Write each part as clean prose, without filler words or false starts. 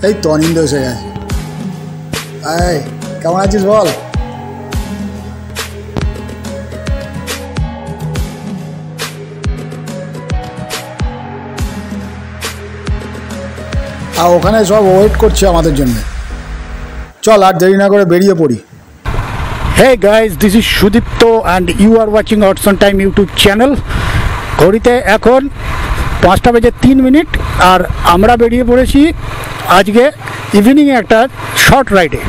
এই তো অনিন্দ এসে গেছে। এই কেমন আছিস বল? আর ওখানে সব ওয়েট করছে আমাদের জন্য। চল আর দেরি না করে বেরিয়ে পড়ি। Hey guys, this is Sudipto and you are watching Odds on Time YouTube channel. ঘড়িতে এখন 5:03 আর আমরা বেরিয়ে পড়েছি আজকে ইভিনিংয়ে একটা শর্ট রাইডে।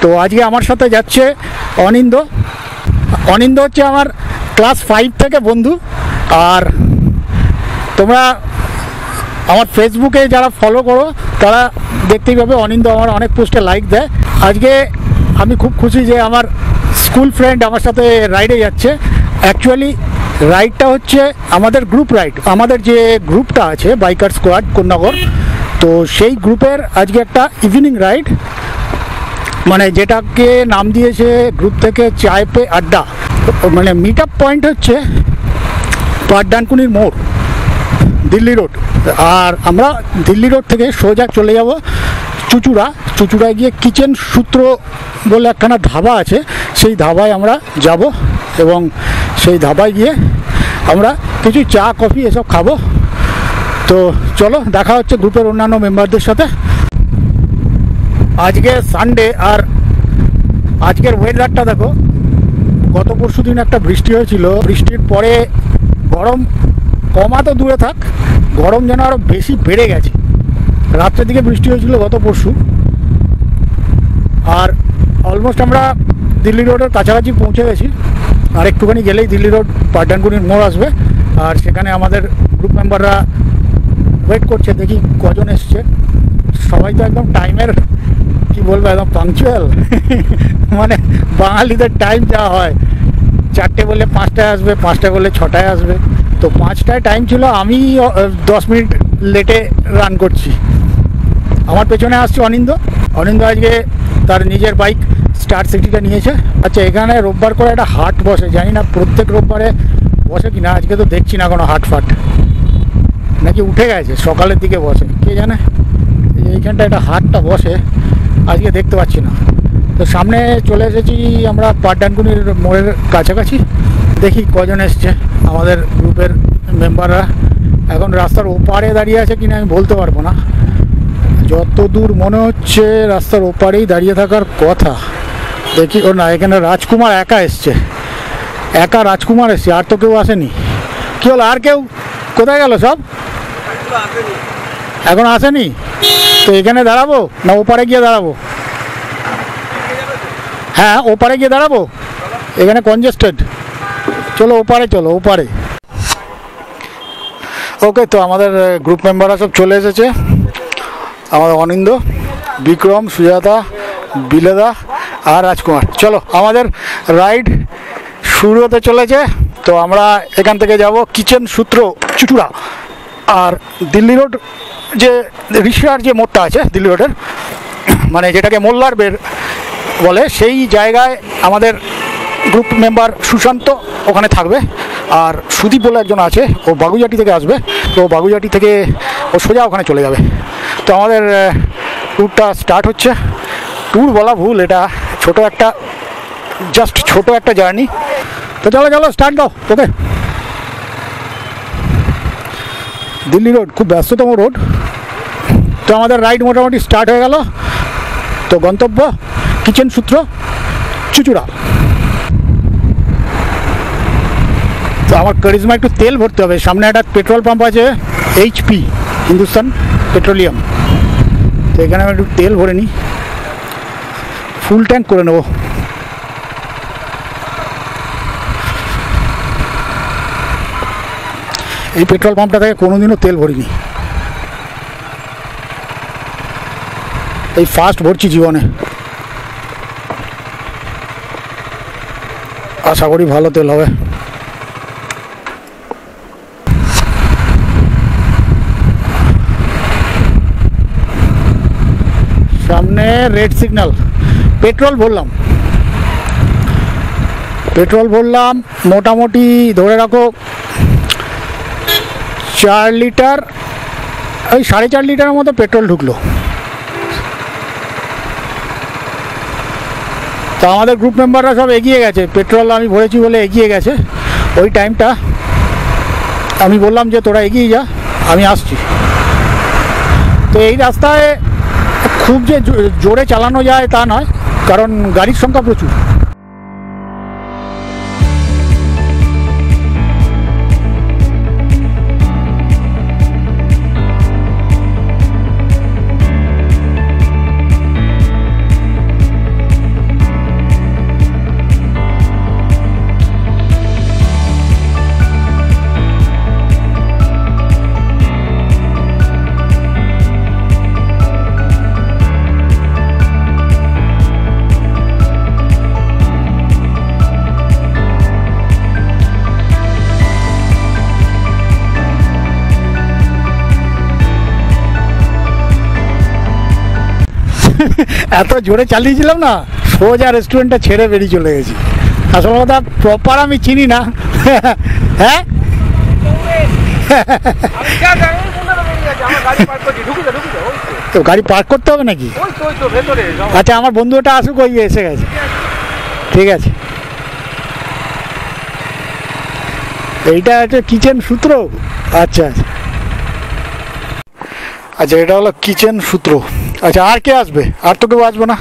তো আজকে আমার সাথে যাচ্ছে অনিন্দ। অনিন্দ হচ্ছে আমার ক্লাস 5 থেকে বন্ধু। আর তোমরা আমার ফেসবুকে যারা ফলো করো তারা দেখতেই পাবে অনিন্দ আমার অনেক পোস্টে লাইক দেয়। আজকে আমি খুব খুশি যে আমার স্কুল ফ্রেন্ড আমার সাথে রাইডে যাচ্ছে। অ্যাকচুয়ালি রাইডটা হচ্ছে আমাদের গ্রুপ রাইড। আমাদের যে গ্রুপটা আছে বাইকার স্কোয়াড কোন্নগর, তো সেই গ্রুপের আজকে একটা ইভিনিং রাইড, মানে যেটাকে নাম দিয়েছে গ্রুপ থেকে চায় পে আড্ডা। মানে মিট আপ পয়েন্ট হচ্ছে পাটডানকুনির মোড়, দিল্লি রোড। আর আমরা দিল্লি রোড থেকে সোজা চলে যাব চুচুড়ায় গিয়ে কিচেন সূত্র বলে একখানা ধাবা আছে, সেই ধাবায় আমরা যাব এবং সেই ধাবায় গিয়ে আমরা কিছু চা কফি এসব খাবো। তো চলো দেখা হচ্ছে গ্রুপের অন্যান্য মেম্বারদের সাথে। আজকে সানডে আর আজকের ওয়েদারটা দেখো। গত পরশু দিন একটা বৃষ্টি হয়েছিল, বৃষ্টির পরে গরম কমা তো দূরে থাক, গরম যেন আরও বেশি বেড়ে গেছে। রাত্রের দিকে বৃষ্টি হয়েছিল গত পরশু। আর অলমোস্ট আমরা দিল্লি রোডের কাছাকাছি পৌঁছে গেছি। আর একটুখানি গেলেই দিল্লি রোড পাটডানকুনির মোড় আসবে। আর সেখানে আমাদের গ্রুপ মেম্বাররা ওয়েট করছে, দেখি কজন এসছে। সবাই তো একদম টাইমের কি বলবো, একদম পাংচুয়াল। মানে বাঙালিদের টাইম যা হয়, 4টে বললে 5টায় আসবে, 5টায় বললে 6টায় আসবে। তো 5টায় টাইম ছিল, আমি 10 মিনিট লেটে রান করছি। আমার পেছনে আসছে অনিন্দ। আজকে তার নিজের বাইক স্টার সিটিটা নিয়েছে। আচ্ছা, এখানে রোববার করে একটা হাট বসে, জানি না প্রত্যেক রোববারে বসে কি না। আজকে তো দেখছি না কোনো হাট ফাট, নাকি উঠে গেছে, সকালের দিকে বসে কে জানে। এইখানটা একটা হাটটা বসে, আজকে দেখতে পাচ্ছি না। তো সামনে চলে এসেছি আমরা পাটডানকুনির মোড়ের কাছাকাছি। দেখি কজন এসছে আমাদের গ্রুপের মেম্বাররা। এখন রাস্তার ওপারে দাঁড়িয়ে আছে কিনা আমি বলতে পারবো না, যত দূর মনে হচ্ছে রাস্তার ওপারেই দাঁড়িয়ে থাকার কথা। দেখি ও না, এখানে রাজকুমার একা এসছে, রাজকুমার এসছে, আর তো কেউ আসেনি। কী হলো, আর কেউ কোথায় গেল? সব এখন আসেনি। তো এখানে দাঁড়াবো না ওপারে গিয়ে দাঁড়াবো? হ্যাঁ, ওপারে গিয়ে দাঁড়াবো, এখানে কনজেস্টেড। চলো ওপারে। ওকে, তো আমাদের গ্রুপ মেম্বাররা সব চলে এসেছে। আমাদের অনিন্দ, বিক্রম, সুজাতা, বিলেদা আর রাজকুমার। চলো, আমাদের রাইড শুরু হতে চলেছে। তো আমরা এখান থেকে যাব কিচেন সূত্র চুচুড়া। আর দিল্লি রোড যে রিক্সার যে মোড়টা আছে দিল্লি রোডের, মানে যেটাকে মোল্লার বের বলে, সেই জায়গায় আমাদের গ্রুপ মেম্বার সুশান্ত ওখানে থাকবে। আর সুদীপ বলে একজন আছে, ও বাগুইহাটি থেকে আসবে। তো বাগুইহাটি থেকে ও সোজা ওখানে চলে যাবে। তো আমাদের ট্যুরটা স্টার্ট হচ্ছে। ট্যুর বলা ভুল, এটা ছোট একটা জার্নি। তো চলো স্টার্ট দাও। ওকে, দিল্লি রোড খুব ব্যস্ততম রোড। তো আমাদের রাইড মোটামুটি স্টার্ট হয়ে গেল। তো গন্তব্য কিচেন সূত্র চুচুড়া। তো আমার কারিজমা একটু তেল ভরতে হবে। সামনে একটা পেট্রোল পাম্প আছে, HP হিন্দুস্তান পেট্রোলিয়াম। তো এখানে আমি একটু তেল ভরে নিই, ফুল ট্যাঙ্ক করে নেব। এই পেট্রোল পাম্পটা থেকে কোনোদিনও তেল ভরিনি, এই ফার্স্ট ভরছি জীবনে। আশা করি ভালো তেল হবে। সামনে রেড সিগন্যাল। পেট্রোল ভরলাম মোটামুটি ধরে রাখো 4 লিটার, ওই 4.5 লিটারের মতো পেট্রোল ঢুকলো। তো আমাদের গ্রুপ মেম্বাররা সব এগিয়ে গেছে, পেট্রোল আমি ভরেছি বলে এগিয়ে গেছে। ওই টাইমটা আমি বললাম যে তোরা এগিয়ে যা, আমি আসছি। তো এই রাস্তায় খুব যে জোরে চালানো যায় তা নয়, কারণ গাড়ির সংখ্যা প্রচুর। এত জোরে চালিয়েছিলাম না, সোজা রেস্টুরেন্টটা ছেড়ে বেরিয়ে চলে গেছি। আসল কথা প্রপার আমি চিনি না। হ্যাঁ তো গাড়ি পার্ক করতে হবে নাকি? আচ্ছা আমার বন্ধু ওটা আসুক, ওই এসে গেছে। ঠিক আছে, এইটা হচ্ছে কিচেন সূত্র। আচ্ছা আচ্ছা আচ্ছা, এটা হলো কিচেন সূত্র। আচ্ছা আর কে আসবে? আর তো কেউ আসবে না।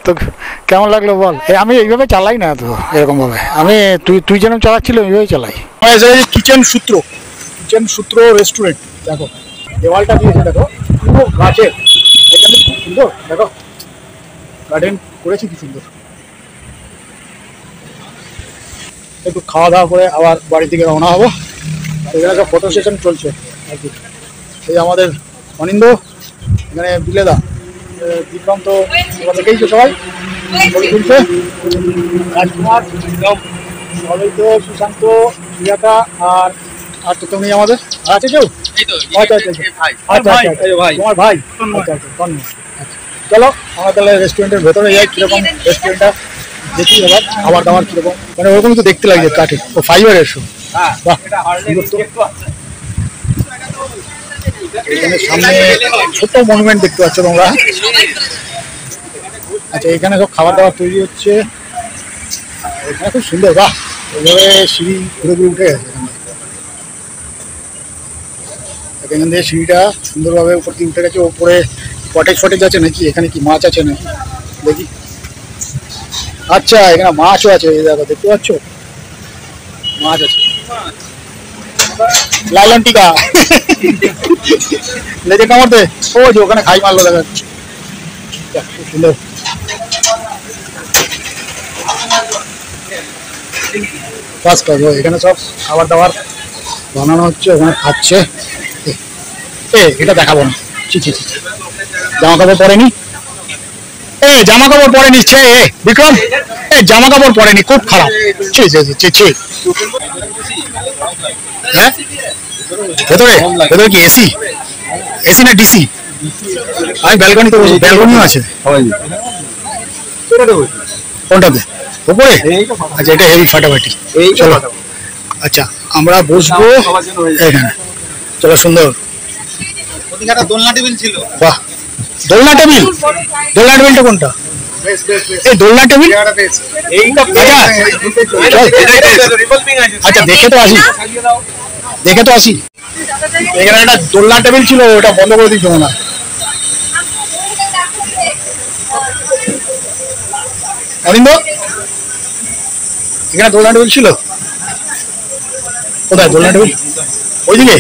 তো কেমন লাগলো বল? আমি এইভাবে চালাই না তো, এরকম ভাবে আমি তুই যেরকম চালাচ্ছিল এইভাবেই চালাই। কিচেন সূত্র, কিচেন সূত্র রেস্টুরেন্ট। দেখো দেওয়ালটা দিয়েছে, দেখো পুরো গাছের, এখানে খুব সুন্দর। দেখো গার্ডেন করেছি কি সুন্দর। একটু খাওয়া দাওয়া করে আবার বাড়ি থেকে রওনা হবো। এখানে সব ফটো সেশন চলছে আর কি। এই আমাদের অনিন্দ, এখানে বিলেদা, বিক্রান্ত, দেখেই তো সবাই ছবি তুলছে। রাজকুমার, সবাই তো, সুশান্ত, প্রিয়াকা, আর আর তো তুমি আমাদের আর আছে কেউ? আচ্ছা আচ্ছা তোমার ভাই। আচ্ছা আচ্ছা ধন্যবাদ। চলো আমরা তাহলে রেস্টুরেন্টের ভেতরে যাই, কিরকম রেস্টুরেন্টটা দেখি এবার, খাবার দাবার কিরকম, মানে ওরকমই তো দেখতে লাগছে কাঠে। ও ফাইবারের শো। বাহ, এখানে সামনে ছোট্ট মনুমেন্ট দেখতে পাচ্ছ তোমরা। আচ্ছা এখানে সব খাবার দাবার তৈরি হচ্ছে, এখানে খুব সুন্দর। বাহ, এইভাবে সিঁড়ি ঘুরে ঘুরে উঠে গেছে। এখান থেকে সিঁড়িটা সুন্দরভাবে উপর দিয়ে উঠে গেছে। ওপরে কটেজ ফটেজ আছে নাকি? এখানে কি মাছ আছে নাকি দেখি। আচ্ছা এখানে মাছও আছে, এই দেখো দেখতে পাচ্ছ মাছ আছে। লাইলন টিকা লেজে কামড়তে, ও যে ওখানে খাই মারলো দেখা যাচ্ছে। খুব সুন্দর। First class. এখানে সব খাবার দাবার বানানো হচ্ছে, ওখানে খাচ্ছে। এটা দেখাবো না, ছি ছি ছি, জামা কাপড় পরেনি। জামা কাপড় পরেনি ছে বিক্রম, জামা কাপড় পরেনি, খুব খারাপ। ছি ছি ছি ছি। হ্যাঁ ভেতরে, ভেতরে কি এসি? এসি না ডিসি? আমি ব্যালকনিতে বসে, ব্যালকনিও আছে। কোনটাতে? উপরে? আচ্ছা এটা হেভি ফাটাফাটি। চলো আচ্ছা আমরা বসবো এখানে। চলো সুন্দর। দোলনা টেবিল ছিল। বাহ, দোলনা টেবিল? দোলনা টেবিলটা কোনটা? এই দোলনা টেবিল। আচ্ছা দেখে তো আসি, দেখে তো আসি। এখানে একটা দোলনা টেবিল ছিল, ওটা বন্ধ করে দিয়েছে মনে হয়। অরিন্দ, এখানে দোলনা টেবিল ছিল? কোথায় দোলনা টেবিল? ওইদিকে?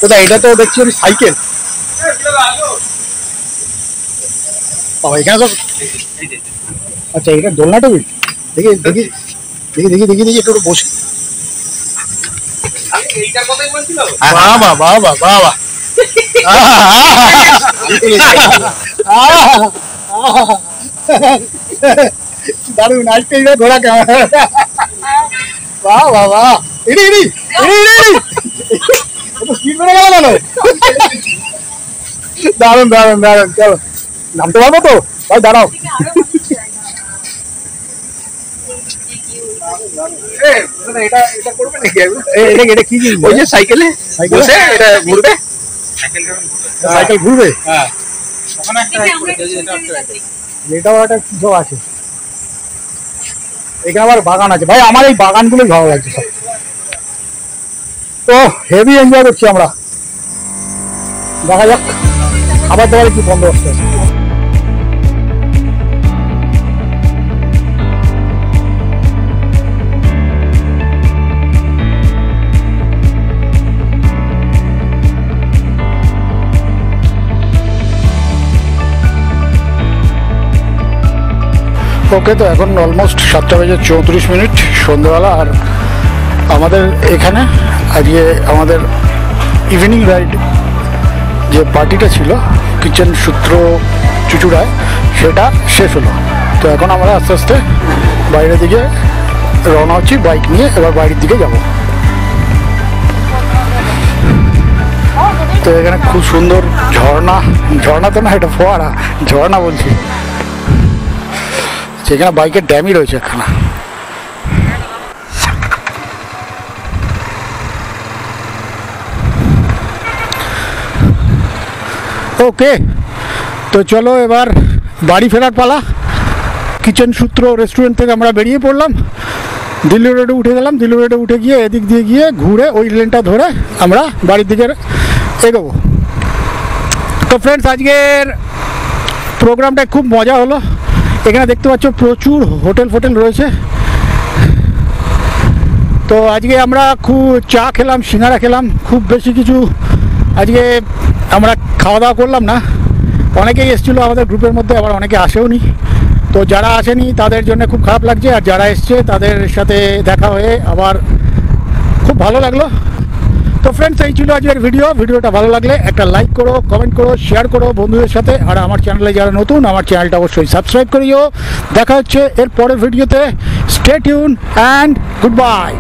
কোথায়? এটা তো দেখছি ওই সাইকেল। এখানে সব। আচ্ছা এটা দোলনা টেবিল। দেখি দেখি দেখি দেখি দেখি দেখি একটু বসে। বাবা বাবা বাবা, দারুন। আজকে ঘোরা কেমন? বাহ বাবা, ইডি ইডি ইডি ইডি, স্পিড বেড়ে গেল কেন? দারুন দারুন দারুন। চলো নামতে পারবো তো ভাই? দাঁড়াও। এটা কি জিনিস? ওই যে সাইকেলে বসে এটা ঘুরবে। সাইকেল ঘুরবে? হ্যাঁ ওখানে একটা রাইড করেছে, এটা একটা রাইড। এটাও একটা কিছু আছে। এখানে আবার বাগান আছে ভাই, আমার এই বাগানগুলোই ভালো লাগছে সব। তো হেভি এনজয় করছি আমরা, দেখা যাক আবার তোমার কি বন্দোবস্ত আছে। ওকে, তো এখন অলমোস্ট 7:34 সন্ধ্যেবেলা। আর আমাদের এখানে আজকে আমাদের ইভিনিং রাইড যে পার্টিটা ছিল কিচেন সূত্র চুচুড়ায়, সেটা শেষ হলো। তো এখন আমরা আস্তে আস্তে বাইরের দিকে রওনা হচ্ছি বাইক নিয়ে, এবার বাইরের দিকে যাব। তো এখানে খুব সুন্দর ঝর্ণা তো না, এটা ফোয়ারা, ঝর্ণা বলছি। সেখানে বাইকের ড্যামই রয়েছে একখানা। ওকে, তো চলো এবার বাড়ি ফেরার পালা। কিচেন সূত্র রেস্টুরেন্ট থেকে আমরা বেরিয়ে পড়লাম, দিল্লি রোডে উঠে গেলাম। দিল্লি রোডে উঠে গিয়ে এদিক দিয়ে গিয়ে ঘুরে ওই লেনটা ধরে আমরা বাড়ির দিকে এগোবো। তো ফ্রেন্ডস, আজকের প্রোগ্রামটা খুব মজা হলো। এখানে দেখতে পাচ্ছ প্রচুর হোটেল ফোটেল রয়েছে। তো আজকে আমরা খুব চা খেলাম, সিঙ্গারা খেলাম, খুব বেশি কিছু আজকে আমরা খাওয়া দাওয়া করলাম না। অনেকেই এসেছিলো আমাদের গ্রুপের মধ্যে, আবার অনেকে আসেওনি। তো যারা আসেনি তাদের জন্য খুব খারাপ লাগছে, আর যারা এসছে তাদের সাথে দেখা হয়ে আবার খুব ভালো লাগলো। তো ফ্রেন্ডস, এই ছিল আজকের ভিডিওটা ভালো লাগলে একটা লাইক করো, কমেন্ট করো, শেয়ার করো বন্ধুদের সাথে। আর আমার চ্যানেলে যারা নতুন, আমার চ্যানেলটা অবশ্যই সাবস্ক্রাইব করিও। দেখা হচ্ছে এর পরের ভিডিওতে। Stay tune and good bye.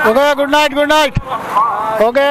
Okay, good night. Okay.